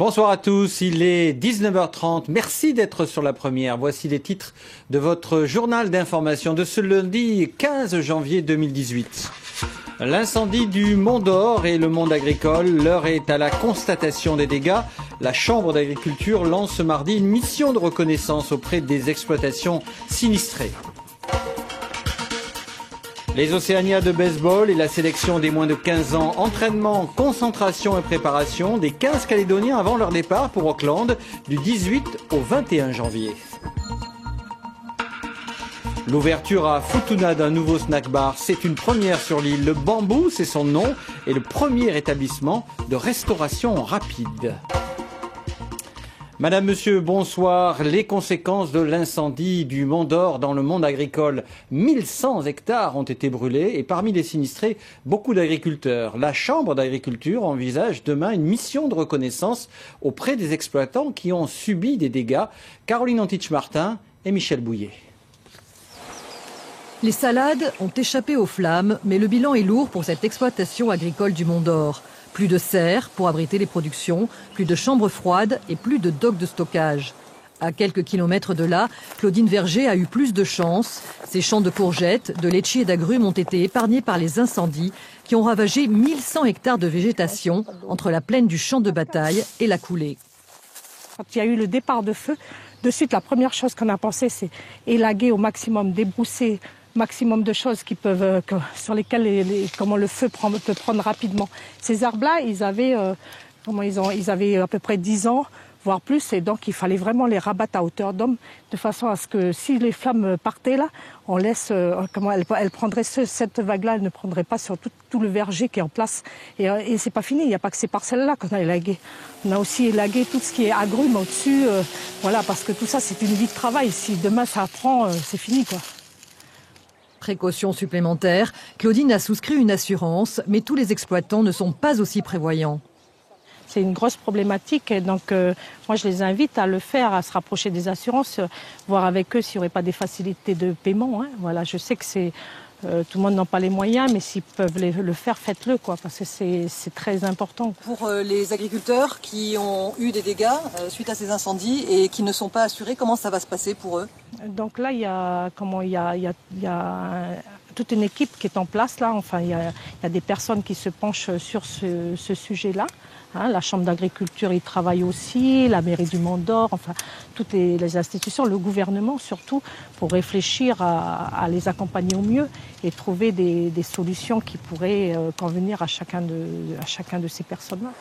Bonsoir à tous, il est 19h30. Merci d'être sur la première. Voici les titres de votre journal d'information de ce lundi 15 janvier 2018. L'incendie du Mont d'Or et le monde agricole, l'heure est à la constatation des dégâts. La Chambre d'agriculture lance ce mardi une mission de reconnaissance auprès des exploitations sinistrées. Les Océanias de baseball et la sélection des moins de 15 ans, entraînement, concentration et préparation des 15 Calédoniens avant leur départ pour Auckland du 18 au 21 janvier. L'ouverture à Futuna d'un nouveau snack bar, c'est une première sur l'île. Le Bambou, c'est son nom, est le premier établissement de restauration rapide. Madame, Monsieur, bonsoir. Les conséquences de l'incendie du Mont d'Or dans le monde agricole. 1100 hectares ont été brûlés et parmi les sinistrés, beaucoup d'agriculteurs. La Chambre d'agriculture envisage demain une mission de reconnaissance auprès des exploitants qui ont subi des dégâts. Caroline Antich-Martin et Michel Bouillet. Les salades ont échappé aux flammes, mais le bilan est lourd pour cette exploitation agricole du Mont d'Or. Plus de serres pour abriter les productions, plus de chambres froides et plus de docks de stockage. À quelques kilomètres de là, Claudine Verger a eu plus de chance. Ses champs de courgettes, de litchis et d'agrumes ont été épargnés par les incendies qui ont ravagé 1100 hectares de végétation entre la plaine du champ de bataille et la coulée. Quand il y a eu le départ de feu, de suite, la première chose qu'on a pensé, c'est élaguer au maximum, débrousser maximum de choses qui peuvent, sur lesquelles comment le feu peut prendre rapidement. Ces arbres-là, ils avaient à peu près 10 ans, voire plus, et donc il fallait vraiment les rabattre à hauteur d'homme, de façon à ce que si les flammes partaient là, on laisse, elle prendrait cette vague-là, elle ne prendrait pas sur tout le verger qui est en place. Et c'est pas fini, il n'y a pas que ces parcelles-là qu'on a élaguées. On a aussi élagué tout ce qui est agrumes au-dessus, voilà, parce que tout ça, c'est une vie de travail. Si demain ça prend, c'est fini, quoi. Précaution supplémentaire, Claudine a souscrit une assurance, mais tous les exploitants ne sont pas aussi prévoyants. C'est une grosse problématique, et donc moi je les invite à le faire, à se rapprocher des assurances, voir avec eux s'il n'y aurait pas des facilités de paiement. Hein. Voilà, je sais que tout le monde n'a pas les moyens, mais s'ils peuvent le faire, faites-le, quoi, parce que c'est très important. Pour les agriculteurs qui ont eu des dégâts suite à ces incendies et qui ne sont pas assurés, comment ça va se passer pour eux? Donc là, il y a toute une équipe qui est en place là. Enfin, il y a des personnes qui se penchent sur ce sujet-là. Hein, la Chambre d'agriculture y travaille aussi, la mairie du Mont d'Or, enfin toutes les institutions, le gouvernement surtout, pour réfléchir à les accompagner au mieux et trouver des solutions qui pourraient convenir à chacun de ces personnes-là.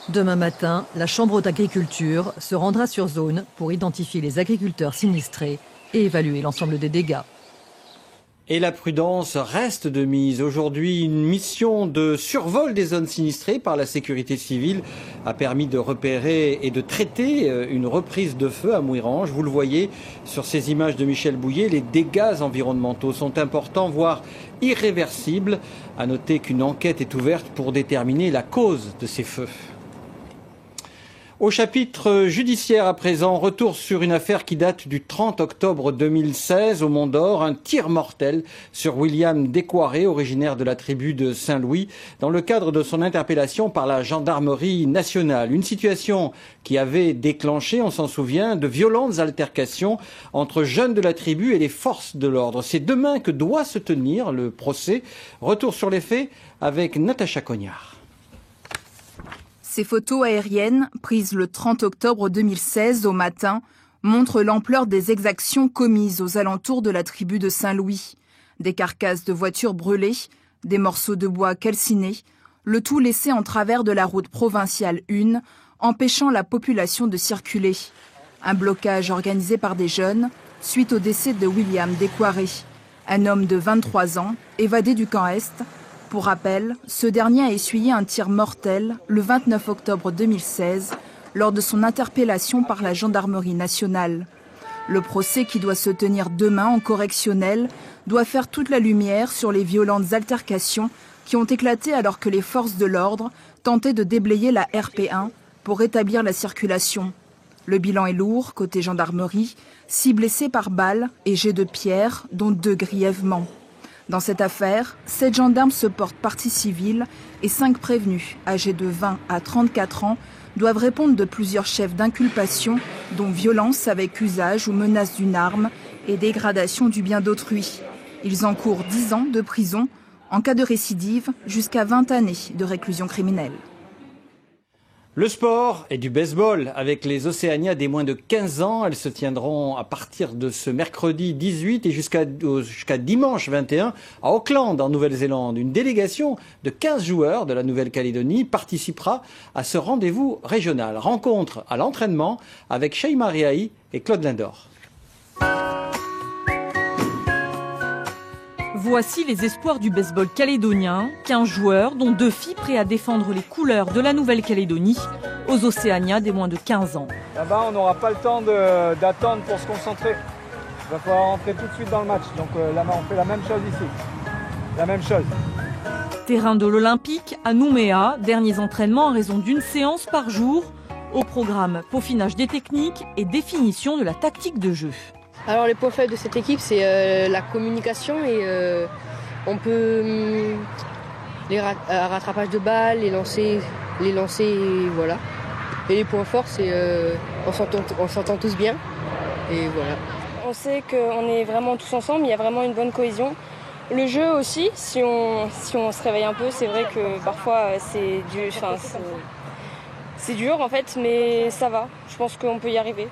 Demain matin, la Chambre d'agriculture se rendra sur zone pour identifier les agriculteurs sinistrés et évaluer l'ensemble des dégâts. Et la prudence reste de mise. Aujourd'hui, une mission de survol des zones sinistrées par la sécurité civile a permis de repérer et de traiter une reprise de feu à Mouirange. Vous le voyez sur ces images de Michel Bouillet, les dégâts environnementaux sont importants, voire irréversibles. À noter qu'une enquête est ouverte pour déterminer la cause de ces feux. Au chapitre judiciaire à présent, retour sur une affaire qui date du 30 octobre 2016 au Mont d'Or, un tir mortel sur William Descoiré, originaire de la tribu de Saint-Louis, dans le cadre de son interpellation par la gendarmerie nationale. Une situation qui avait déclenché, on s'en souvient, de violentes altercations entre jeunes de la tribu et les forces de l'ordre. C'est demain que doit se tenir le procès. Retour sur les faits avec Natacha Cognard. Ces photos aériennes, prises le 30 octobre 2016 au matin, montrent l'ampleur des exactions commises aux alentours de la tribu de Saint-Louis. Des carcasses de voitures brûlées, des morceaux de bois calcinés, le tout laissé en travers de la route provinciale 1, empêchant la population de circuler. Un blocage organisé par des jeunes, suite au décès de William Descoiré, un homme de 23 ans, évadé du camp Est. Pour rappel, ce dernier a essuyé un tir mortel le 29 octobre 2016 lors de son interpellation par la gendarmerie nationale. Le procès qui doit se tenir demain en correctionnel doit faire toute la lumière sur les violentes altercations qui ont éclaté alors que les forces de l'ordre tentaient de déblayer la RP1 pour rétablir la circulation. Le bilan est lourd côté gendarmerie, 6 blessés par balles et jets de pierre, dont 2 grièvement. Dans cette affaire, 7 gendarmes se portent partie civile et 5 prévenus, âgés de 20 à 34 ans, doivent répondre de plusieurs chefs d'inculpation, dont violence avec usage ou menace d'une arme et dégradation du bien d'autrui. Ils encourent 10 ans de prison, en cas de récidive, jusqu'à 20 années de réclusion criminelle. Le sport et du baseball avec les Océanias des moins de 15 ans. Elles se tiendront à partir de ce mercredi 18 et jusqu'à dimanche 21 à Auckland en Nouvelle-Zélande. Une délégation de 15 joueurs de la Nouvelle-Calédonie participera à ce rendez-vous régional. Rencontre à l'entraînement avec Sheima Riahi et Claude Lindor. Voici les espoirs du baseball calédonien, 15 joueurs, dont 2 filles prêts à défendre les couleurs de la Nouvelle-Calédonie aux Océanias des moins de 15 ans. Là-bas, on n'aura pas le temps d'attendre pour se concentrer. Il va falloir rentrer tout de suite dans le match. Donc là, on fait la même chose ici. La même chose. Terrain de l'Olympique à Nouméa, derniers entraînements en raison d'une séance par jour. Au programme, peaufinage des techniques et définition de la tactique de jeu. Alors les points faibles de cette équipe, c'est la communication et on peut les rattrapage de balles, les lancer et voilà. Et les points forts, c'est on s'entend tous bien et voilà. On sait qu'on est vraiment tous ensemble, il y a vraiment une bonne cohésion. Le jeu aussi, si on se réveille un peu, c'est vrai que parfois c'est dur en fait, mais ça va. Je pense qu'on peut y arriver.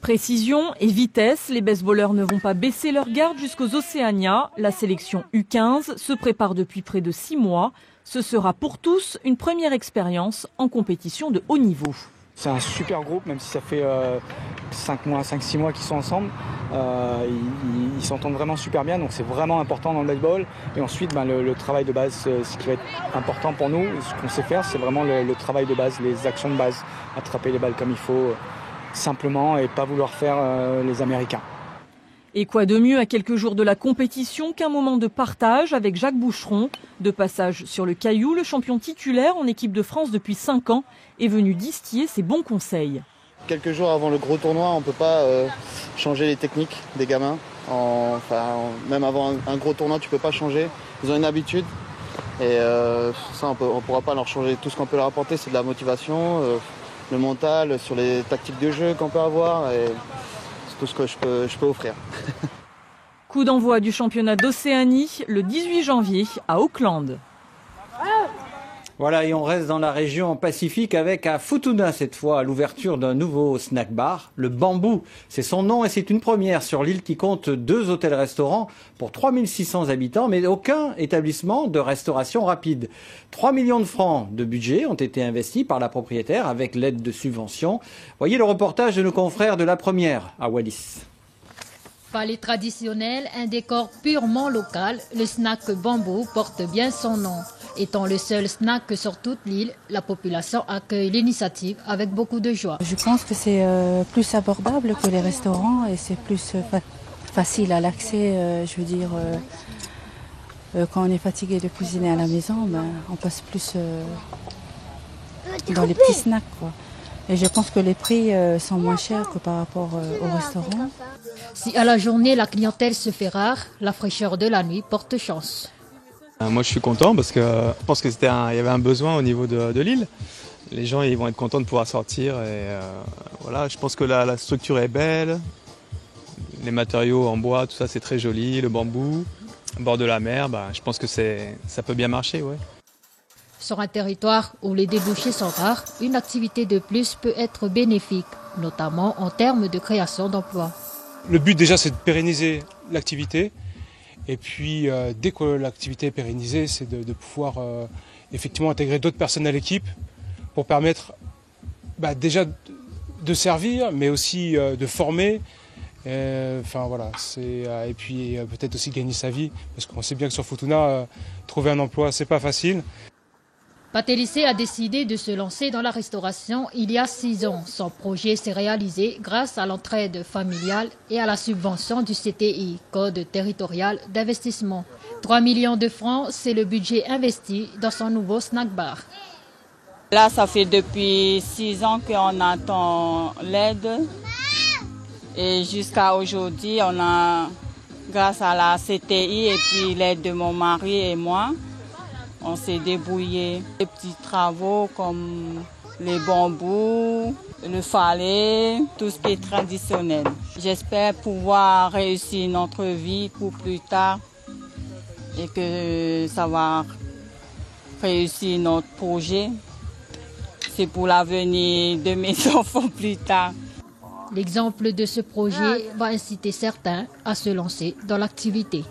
Précision et vitesse, les baseballeurs ne vont pas baisser leur garde jusqu'aux Océanias. La sélection U15 se prépare depuis près de 6 mois. Ce sera pour tous une première expérience en compétition de haut niveau. C'est un super groupe, même si ça fait 5-6 mois qu'ils sont ensemble. Ils s'entendent vraiment super bien, donc c'est vraiment important dans le baseball. Et ensuite, le travail de base, ce qui va être important pour nous, ce qu'on sait faire, c'est vraiment le travail de base, les actions de base, attraper les balles comme il faut. Simplement et pas vouloir faire les Américains. Et quoi de mieux à quelques jours de la compétition qu'un moment de partage avec Jacques Boucheron. De passage sur le Caillou, le champion titulaire en équipe de France depuis 5 ans est venu distiller ses bons conseils. Quelques jours avant le gros tournoi, on ne peut pas changer les techniques des gamins. Même avant un gros tournoi, tu ne peux pas changer. Ils ont une habitude et ça, on ne pourra pas leur changer. Tout ce qu'on peut leur apporter, c'est de la motivation. Le mental, sur les tactiques de jeu qu'on peut avoir, et c'est tout ce que je peux offrir. Coup d'envoi du championnat d'Océanie le 18 janvier à Auckland. Voilà, et on reste dans la région Pacifique avec à Futuna cette fois l'ouverture d'un nouveau snack bar, le Bambou. C'est son nom et c'est une première sur l'île qui compte 2 hôtels-restaurants pour 3600 habitants, mais aucun établissement de restauration rapide. 3 millions de francs de budget ont été investis par la propriétaire avec l'aide de subventions. Voyez le reportage de nos confrères de La Première à Wallis. Palais traditionnel, un décor purement local, le snack Bambou porte bien son nom. Étant le seul snack sur toute l'île, la population accueille l'initiative avec beaucoup de joie. Je pense que c'est plus abordable que les restaurants et c'est plus facile à l'accès. Je veux dire, quand on est fatigué de cuisiner à la maison, on passe plus dans les petits snacks, quoi. Et je pense que les prix sont moins chers que par rapport au restaurant. Si à la journée la clientèle se fait rare, la fraîcheur de la nuit porte chance. Moi je suis content parce que je pense qu'il y avait un besoin au niveau de l'île. Les gens ils vont être contents de pouvoir sortir et voilà, je pense que la structure est belle. Les matériaux en bois, tout ça c'est très joli, le bambou, au bord de la mer, je pense que ça peut bien marcher, ouais. Sur un territoire où les débouchés sont rares, une activité de plus peut être bénéfique, notamment en termes de création d'emplois. Le but déjà c'est de pérenniser l'activité et puis dès que l'activité est pérennisée, c'est de pouvoir effectivement intégrer d'autres personnes à l'équipe pour permettre déjà de servir mais aussi de former. Et puis peut-être aussi gagner sa vie parce qu'on sait bien que sur Futuna, trouver un emploi c'est pas facile. Patélicé a décidé de se lancer dans la restauration il y a 6 ans. Son projet s'est réalisé grâce à l'entraide familiale et à la subvention du CTI, Code territorial d'investissement. 3 millions de francs, c'est le budget investi dans son nouveau snack bar. Là, ça fait depuis 6 ans qu'on attend l'aide. Et jusqu'à aujourd'hui, on a, grâce à la CTI et puis l'aide de mon mari et moi, on s'est débrouillé. Des petits travaux comme les bambous, le falais, tout ce qui est traditionnel. J'espère pouvoir réussir notre vie pour plus tard et que ça va réussir notre projet. C'est pour l'avenir de mes enfants plus tard. L'exemple de ce projet va inciter certains à se lancer dans l'activité.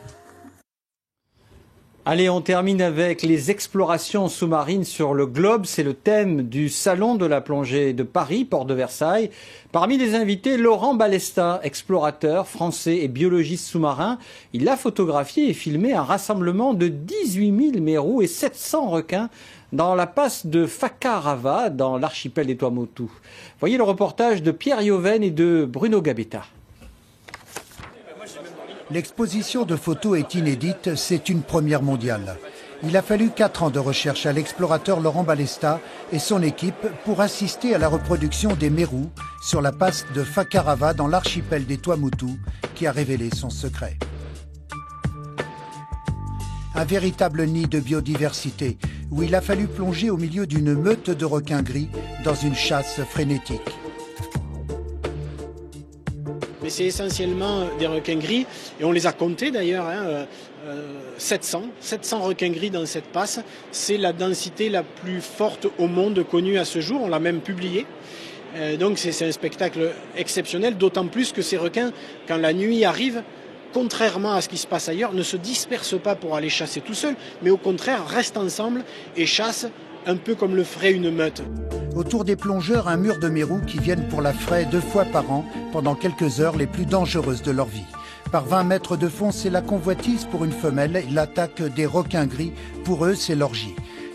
Allez, on termine avec les explorations sous-marines sur le globe. C'est le thème du Salon de la plongée de Paris, Porte de Versailles. Parmi les invités, Laurent Balesta, explorateur français et biologiste sous-marin. Il a photographié et filmé un rassemblement de 18 000 mérous et 700 requins dans la passe de Fakarava, dans l'archipel des Tuamotu. Voyez le reportage de Pierre Yoven et de Bruno Gabetta. L'exposition de photos est inédite, c'est une première mondiale. Il a fallu 4 ans de recherche à l'explorateur Laurent Balesta et son équipe pour assister à la reproduction des mérous sur la passe de Fakarava dans l'archipel des Tuamotu qui a révélé son secret. Un véritable nid de biodiversité où il a fallu plonger au milieu d'une meute de requins gris dans une chasse frénétique. Mais c'est essentiellement des requins gris, et on les a comptés d'ailleurs, 700 requins gris dans cette passe. C'est la densité la plus forte au monde connue à ce jour, on l'a même publié. Donc c'est un spectacle exceptionnel, d'autant plus que ces requins, quand la nuit arrive, contrairement à ce qui se passe ailleurs, ne se dispersent pas pour aller chasser tout seuls, mais au contraire restent ensemble et chassent un peu comme le ferait une meute. Autour des plongeurs, un mur de mérous qui viennent pour la fraie 2 fois par an pendant quelques heures les plus dangereuses de leur vie. Par 20 mètres de fond, c'est la convoitise pour une femelle, l'attaque des requins gris. Pour eux, c'est l'orgie.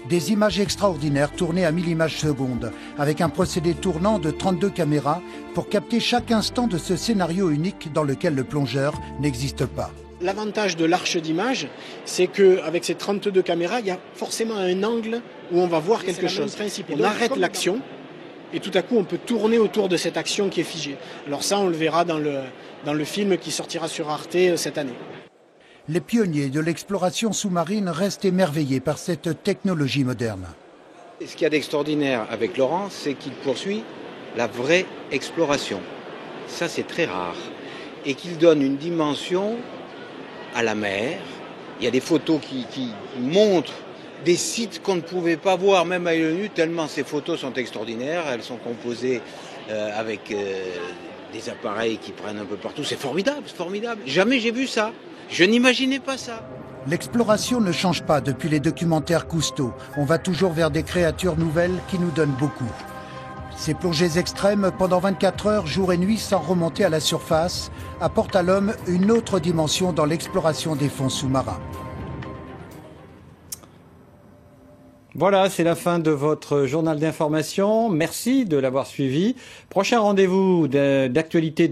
Des images extraordinaires tournées à 1000 images secondes, avec un procédé tournant de 32 caméras pour capter chaque instant de ce scénario unique dans lequel le plongeur n'existe pas. L'avantage de l'arche d'image, c'est qu'avec ces 32 caméras, il y a forcément un angle où on va voir quelque chose. On arrête l'action et tout à coup on peut tourner autour de cette action qui est figée. Alors ça, on le verra dans le film qui sortira sur Arte cette année. Les pionniers de l'exploration sous-marine restent émerveillés par cette technologie moderne. Ce qu'il y a d'extraordinaire avec Laurent, c'est qu'il poursuit la vraie exploration. Ça, c'est très rare. Et qu'il donne une dimension à la mer. Il y a des photos qui montrent des sites qu'on ne pouvait pas voir même à l'œil nu, tellement ces photos sont extraordinaires. Elles sont composées avec des appareils qui prennent un peu partout. C'est formidable, c'est formidable. Jamais j'ai vu ça. Je n'imaginais pas ça. L'exploration ne change pas depuis les documentaires Cousteau. On va toujours vers des créatures nouvelles qui nous donnent beaucoup. Ces plongées extrêmes pendant 24 heures, jour et nuit, sans remonter à la surface, apportent à l'homme une autre dimension dans l'exploration des fonds sous-marins. Voilà, c'est la fin de votre journal d'information. Merci de l'avoir suivi. Prochain rendez-vous d'actualité.